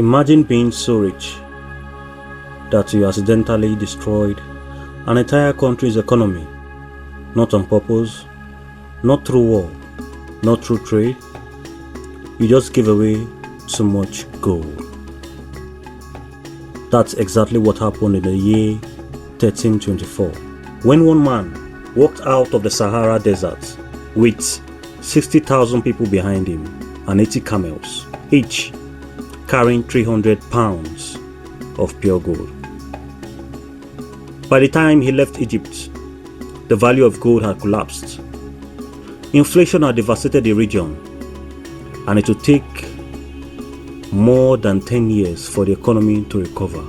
Imagine being so rich that you accidentally destroyed an entire country's economy, not on purpose, not through war, not through trade. You just give away too much gold. That's exactly what happened in the year 1324, when one man walked out of the Sahara Desert with 60,000 people behind him and 80 camels, each carrying 300 pounds of pure gold. By the time he left Egypt, the value of gold had collapsed. Inflation had devastated the region, and it would take more than 10 years for the economy to recover.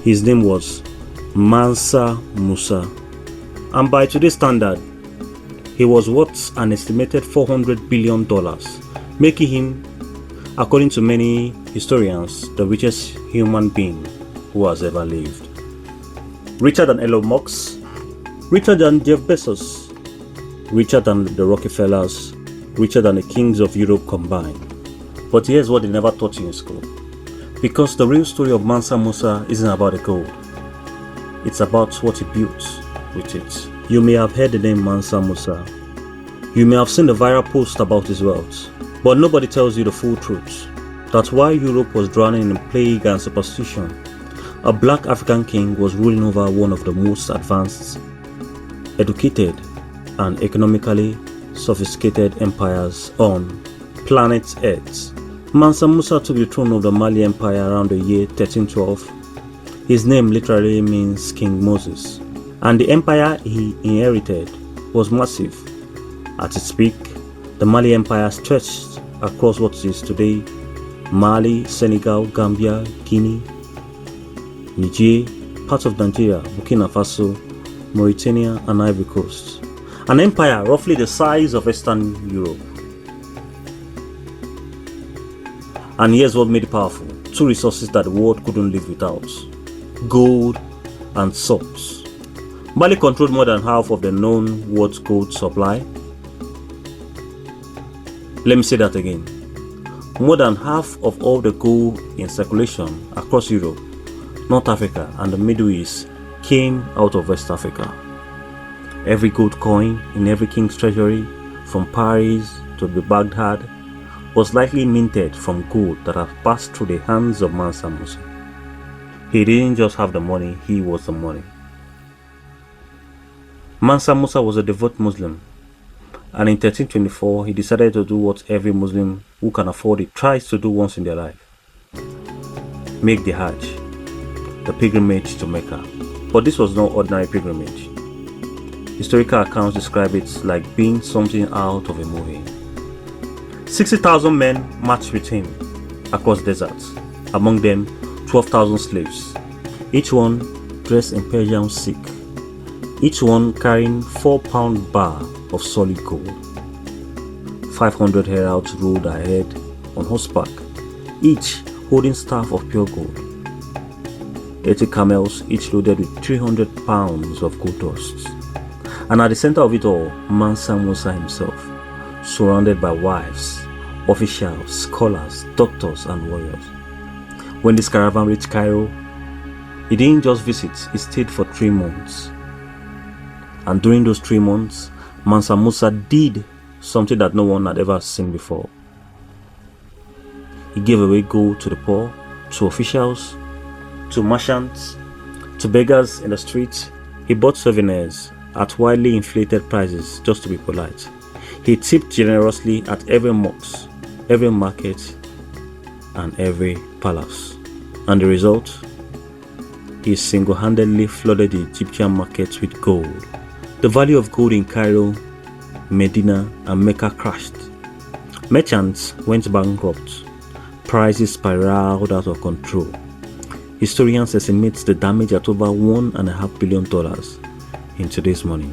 His name was Mansa Musa, and by today's standard, he was worth an estimated $400 billion, making him, according to many historians, the richest human being who has ever lived. Richer than Elon Musk, richer than Jeff Bezos, richer than the Rockefellers, richer than the kings of Europe combined. But here's what they never taught you in school. Because the real story of Mansa Musa isn't about the gold. It's about what he built with it. You may have heard the name Mansa Musa. You may have seen the viral post about his wealth. But nobody tells you the full truth. That's why Europe was drowning in plague and superstition. A black African king was ruling over one of the most advanced, educated, and economically sophisticated empires on planet Earth. Mansa Musa took the throne of the Mali Empire around the year 1312. His name literally means King Moses, and the empire he inherited was massive. At its peak, the Mali Empire stretched across what is today Mali, Senegal, Gambia, Guinea, Niger, parts of Nigeria, Burkina Faso, Mauritania, and Ivory Coast. An empire roughly the size of Western Europe. And here's what made it powerful. Two resources that the world couldn't live without: gold and salt. Mali controlled more than half of the known world's gold supply. Let me say that again. More than half of all the gold in circulation across Europe, North Africa, and the Middle East came out of West Africa. Every gold coin in every king's treasury, from Paris to Baghdad, was likely minted from gold that had passed through the hands of Mansa Musa. He didn't just have the money, he was the money. Mansa Musa was a devout Muslim, and in 1324 he decided to do what every Muslim who can afford it tries to do once in their life: make the Hajj, the pilgrimage to Mecca. But this was no ordinary pilgrimage. Historical accounts describe it like being something out of a movie. 60,000 men marched with him across deserts, among them 12,000 slaves, each one dressed in Persian silk, each one carrying 4-pound bar of solid gold. 500 heralds rode ahead on horseback, each holding staff of pure gold. 80 camels, each loaded with 300 pounds of gold dust. And at the center of it all, Mansa Musa himself, surrounded by wives, officials, scholars, doctors, and warriors. When this caravan reached Cairo, he didn't just visit, he stayed for 3 months. And during those 3 months, Mansa Musa did something that no one had ever seen before. He gave away gold to the poor, to officials, to merchants, to beggars in the streets. He bought souvenirs at wildly inflated prices just to be polite. He tipped generously at every mosque, every market, and every palace. And the result? He single-handedly flooded the Egyptian markets with gold. The value of gold in Cairo, Medina, and Mecca crashed. Merchants went bankrupt. Prices spiraled out of control. Historians estimate the damage at over $1.5 billion in today's money.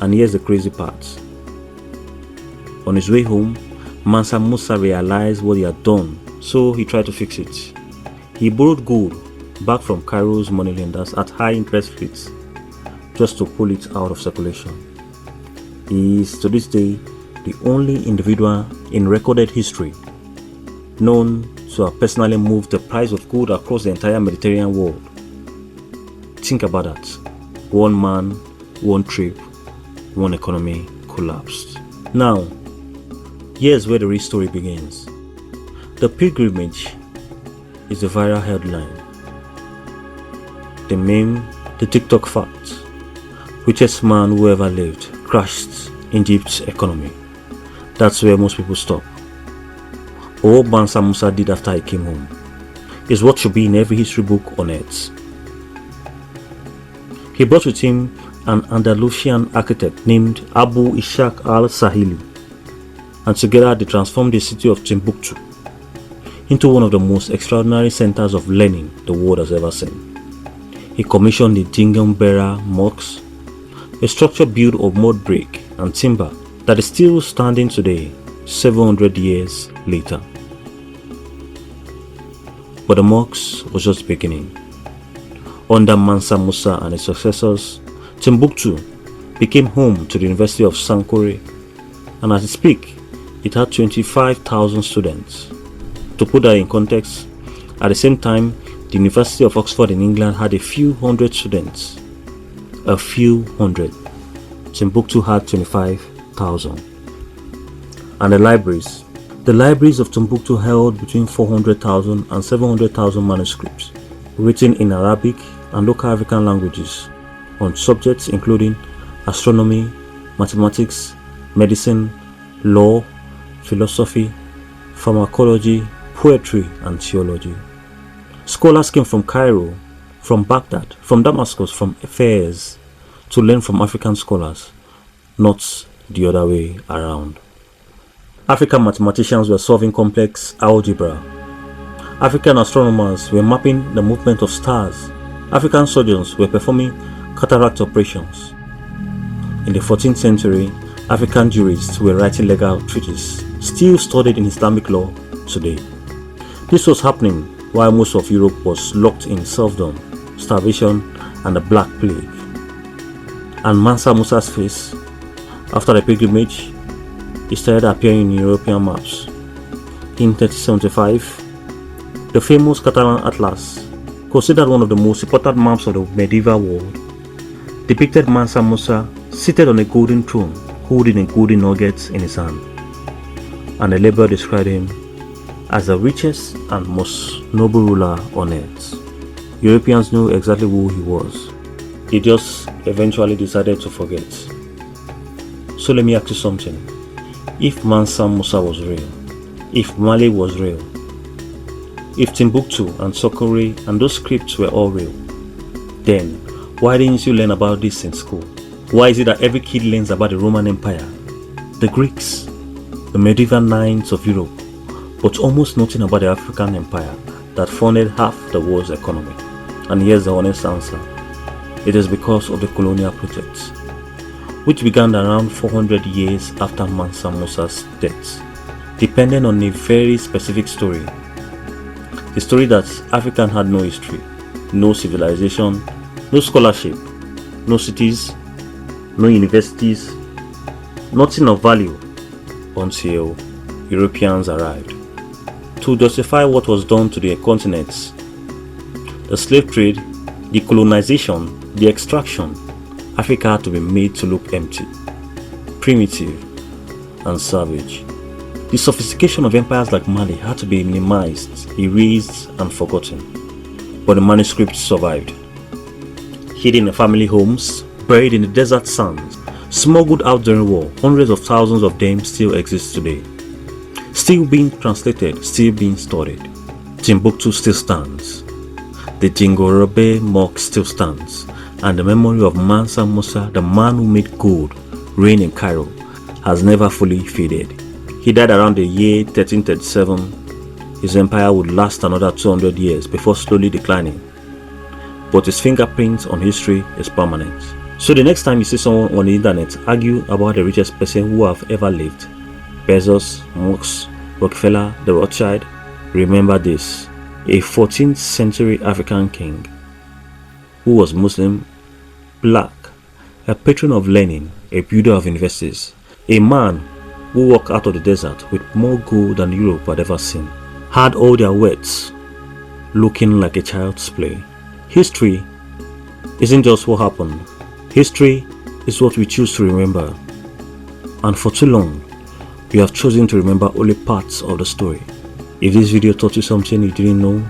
And here's the crazy part. On his way home, Mansa Musa realized what he had done, so he tried to fix it. He borrowed gold back from Cairo's moneylenders at high interest rates just to pull it out of circulation. He is, to this day, the only individual in recorded history known to have personally moved the price of gold across the entire Mediterranean world. Think about that. One man, one trip, one economy collapsed. Now, here's where the real story begins. The pilgrimage is the viral headline. The meme, the TikTok fact. Richest man who ever lived crashed Egypt's economy. That's where most people stop. All Mansa Musa did after he came home is what should be in every history book on earth. He brought with him an Andalusian architect named Abu Ishaq al-Sahili, and together they transformed the city of Timbuktu into one of the most extraordinary centers of learning the world has ever seen. He commissioned the Dingumbera Mosque, a structure built of mud brick and timber that is still standing today, 700 years later. But the mosque was just beginning. Under Mansa Musa and his successors, Timbuktu became home to the University of Sankore, and as it peak, it had 25,000 students. To put that in context, at the same time, the University of Oxford in England had a few hundred students. A few hundred. Timbuktu had 25,000. And the libraries of Timbuktu held between 400,000 and 700,000 manuscripts, written in Arabic and local African languages, on subjects including astronomy, mathematics, medicine, law, philosophy, pharmacology, poetry, and theology. Scholars came from Cairo, from Baghdad, from Damascus, from Fez, to learn from African scholars, not the other way around. African mathematicians were solving complex algebra. African astronomers were mapping the movement of stars. African surgeons were performing cataract operations. In the 14th century, African jurists were writing legal treatises, still studied in Islamic law today. This was happening while most of Europe was locked in serfdom, starvation, and the Black Plague. And Mansa Musa's face, after the pilgrimage, he started appearing in European maps. In 1375, the famous Catalan Atlas, considered one of the most important maps of the medieval world, depicted Mansa Musa seated on a golden throne, holding a golden nugget in his hand. And the label described him as the richest and most noble ruler on earth. Europeans knew exactly who he was. They just eventually decided to forget. So let me ask you something. If Mansa Musa was real, if Mali was real, if Timbuktu and Sankore and those scripts were all real, then why didn't you learn about this in school? Why is it that every kid learns about the Roman Empire, the Greeks, the medieval knights of Europe, but almost nothing about the African empire that funded half the world's economy? And here's the honest answer. It is because of the colonial project, which began around 400 years after Mansa Musa's death, depending on a very specific story. The story that Africa had no history, no civilization, no scholarship, no cities, no universities, nothing of value until Europeans arrived. To justify what was done to the continents, the slave trade, the colonization, the extraction, Africa had to be made to look empty, primitive, and savage. The sophistication of empires like Mali had to be minimized, erased, and forgotten. But the manuscripts survived. Hidden in family homes, buried in the desert sands, smuggled out during war, hundreds of thousands of them still exist today. Still being translated, still being studied. Timbuktu still stands. The Dingumbera Mosque still stands. And the memory of Mansa Musa, the man who made gold rain in Cairo, has never fully faded. He died around the year 1337. His empire would last another 200 years before slowly declining. But his fingerprint on history is permanent. So the next time you see someone on the internet argue about the richest person who have ever lived, Bezos, Musk, Rockefeller, the Rothschild, remember this: a 14th century African king who was Muslim, black, a patron of learning, a builder of universities, a man who walked out of the desert with more gold than Europe had ever seen, had all their words looking like a child's play. History isn't just what happened. History is what we choose to remember. And for too long, we have chosen to remember only parts of the story. If this video taught you something you didn't know,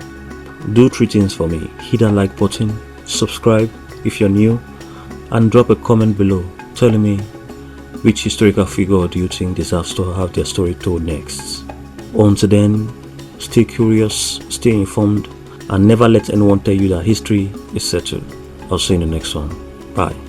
do three things for me. Hit that like button, subscribe if you're new, and drop a comment below telling me which historical figure do you think deserves to have their story told next. Until then, stay curious, stay informed, and never let anyone tell you that history is settled. I'll see you in the next one. Bye.